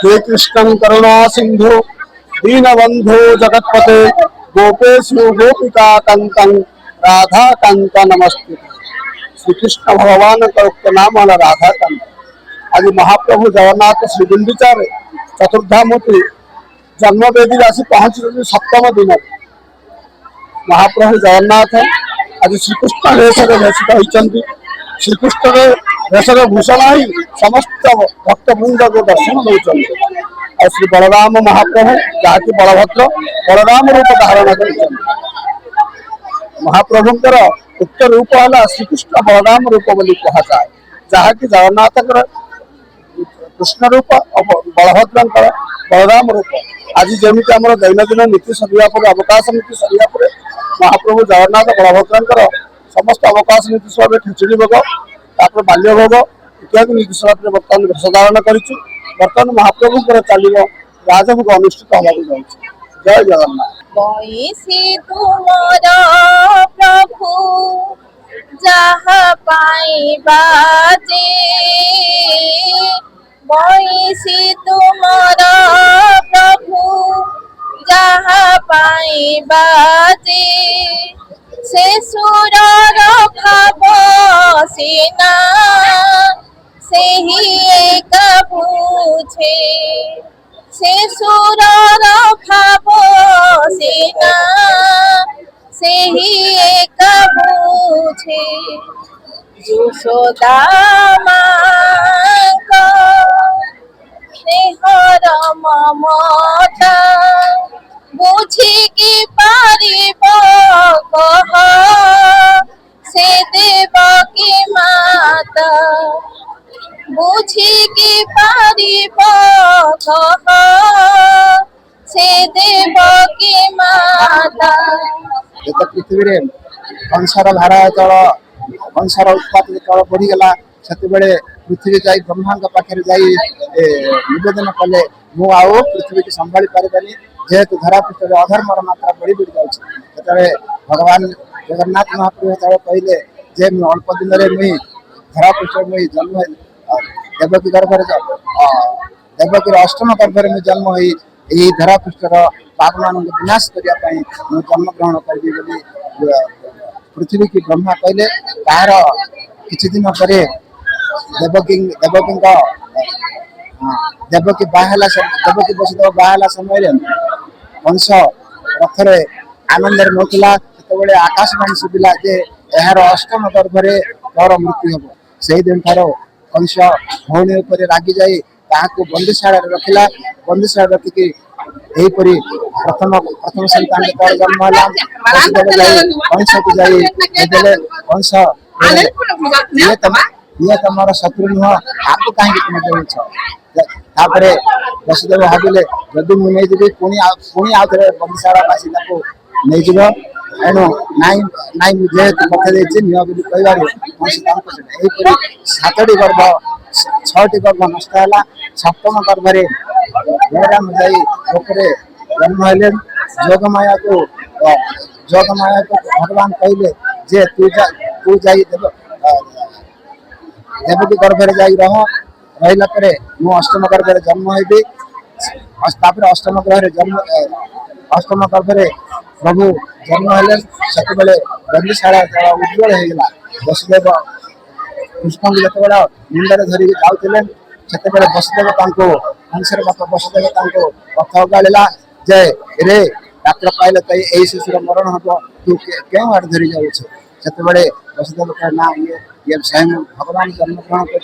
हे कृष्णं करुणा सिंधु दीनबंधु जगतपते गोपेशु गोपिका कंकं राधा कंक नमस्ते। श्री कृष्ण भगवान का उक्त नाम वाला राधा कंक। आज महाप्रभु जगन्नाथ श्री गुंडीचा चतुर्धामूर्ति जन्मवेदी आसी पहुंची सप्तम दिन महाप्रभु जगन्नाथ आज श्रीकृष्ण वेश होती। श्रीकृष्ण वेशर भूषण ही समस्त भक्तवृंद को दर्शन दौरान और श्री बलराम महाप्रभु जहाँकि बलभद्र बलराम रूप धारण कर महाप्रभुंर उक्त रूप है श्रीकृष्ण बलराम रूप बोली कहुए जहाँकि जगन्नाथ कृष्ण रूप बलभद्र बलराम रूप। आज जमी आम दैनंदिन नीति सरिया अवकाश नीति सरिया महाप्रभु जगन्नाथ बलभद्र समस्त अवकाश नीति सब खिचड़ी भोग तापर बाल्य भोग इत्यादि नीति सब बर्तमान भेष धारण करूँ। बर्तमान महाप्रभु चलो राजभोग अनुष्ठित होगा जय जगन्नाथ। प्रभु जहाँ पाइबा जे बइसी तुमर प्रभु जहाँ पाइबा जे से सुरर भाव सेना से ही एक पूछे से सुरर भाव सेना से ही एक पूछे यशोदा मांग स्नेहर ममता बुझी की पारिब कह से देवकी माता बुझी की पारिब कह से देवकी माता। पृथ्वी रे कंसार धारा जल कंसार उत्पाद जल बढ़ीगला से पृथ्वी जा ब्रह्मा पाखे नवेदन कले मु आओ पृथ्वी की संभाली पारे जेहेतु धरापृष्ठ अधर्मर मात्रा बढ़ी बढ़ी जाए भगवान जगन्नाथ महाप्रभु कहले जे अल्प दिन में मुई धरापृष्ठ मुई जन्म देवकी गर्भ देवकी अष्टम गर्भ में जन्म हो धरापृष्ठर पाप मान विनाश करने जन्म ग्रहण करी पृथ्वी की ब्रह्मा कहले तार किछि दिन पर देवकी बाहला देवकी वसुदेव बाहला समय कंस रथरे आनंद नौला से आकाशवाणी शुभिला जे यार अष्टम गर्भरे तोर मृत्यु हम से दिन ठार कंस भौणी उपर रागी जाई ताहाको बंदीशाला रखिला बंदीशाला रखिकी एहीपरी प्रथम प्रथम संतान तोर जन्म होला वसुदेव जाई कंस को जाई देले कंस ये तमर शत्रु नुह आपको कहीं तुम देछ वसुदेव भाविले जदि मुझे नहीं देवी पुणी आउे बंदीशाला बासी नहीं जीव एणु नाई मुझे पठाई निय कहपर सातटी गर्भ छटी गर्भ नष्ट है सप्तम गर्भरे बलराम जाई जन्म जोगमाया को भगवान कहले जे तू जाई देवकी गर्भरे जाई रहिला परे मु अष्टम गर्भरे जन्म हेबी अष्टम ग्रह जन्म अष्टम गर्भरे प्रभु जन्म हेले सेते बेले बंदीशाला उज्जवल होगला वसुदेव कृष्ण जो मुंडे धरिक जाऊे से वसुदेव हंसर बाप वसुदेव कथ गाड़ा जे रे डाक्टर पाइले तो यही शिशुर मरण हम तू क्यों आड़ धरी जाऊे से वसुदेव कहे ना ये स्वयं भगवान जन्म ग्रहण कर